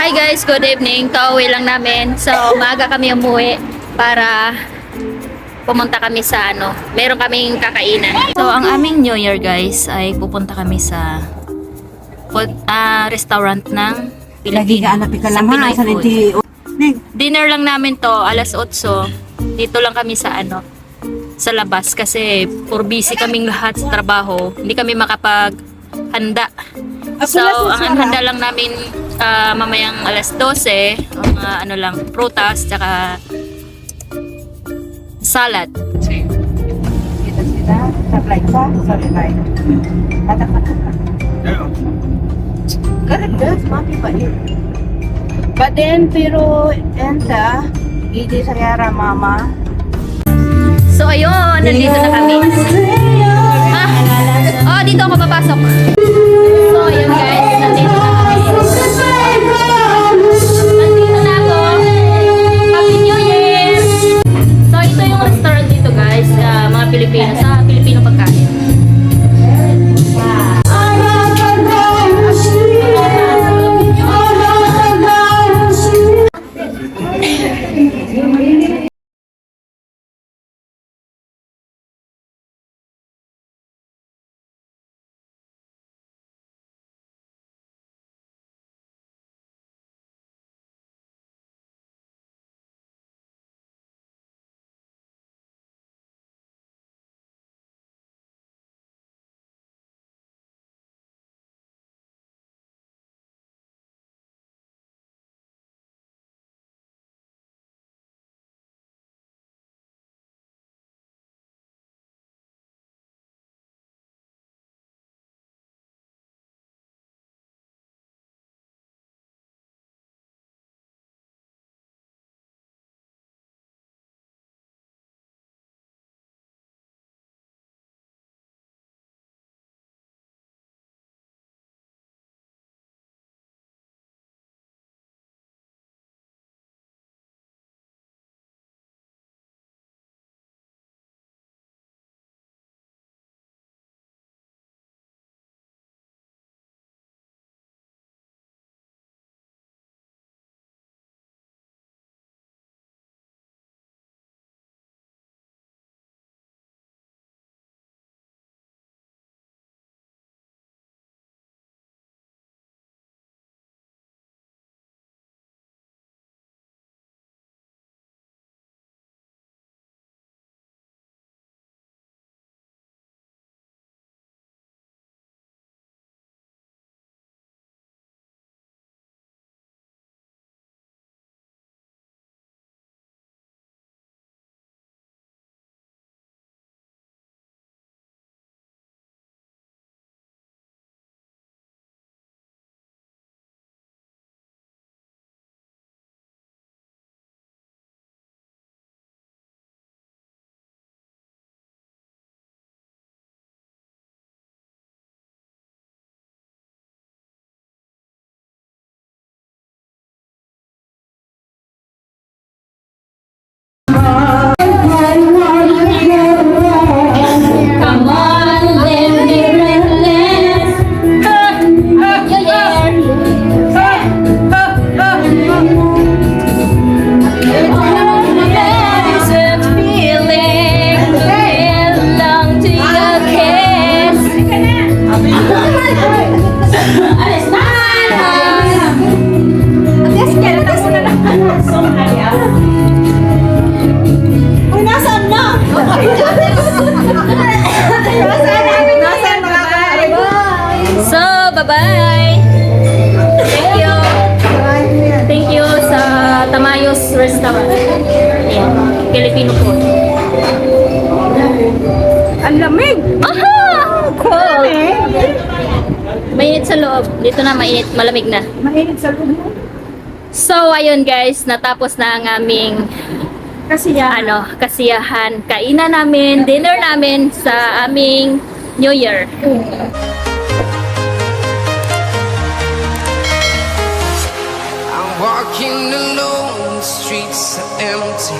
Hi guys, good evening. Kauwi lang namin. So, maaga kami umuwi para pumunta kami sa meron kaming kakainan. So, ang aming New Year guys ay pupunta kami sa restaurant ng Pilipino. Sa Pinoy food. Dinner lang namin to, alas 8. Dito lang kami sa sa labas kasi busy kaming lahat sa trabaho. Hindi kami makapaghanda. So, ang handa lang namin mamayang alas 12, mga lang, prutas, tsaka salad. Kita sila, supply sa salad. Garagas, mapi pa yun. But then, pero, enta, hindi sa yara, mama. So, ayun, nandito na kami. Dito ako papasok. So, ayun guys, nandito na kami. Nandito na ako. Happy New Year! So, ito yung restaurant dito guys, mga Pilipino, sa Pilipino pagkain. So, bye-bye! Thank you! Thank you sa Tamayos Restaurant. Ayan, Filipino food. Ang lamig! Aha! Cool! Mainit sa loob. Dito na, malamig na. Mainit sa loob. So, ayun guys, natapos na ang aming kasiyahan. Kainan namin, dinner namin sa aming New Year. I'm walking alone, the streets are empty.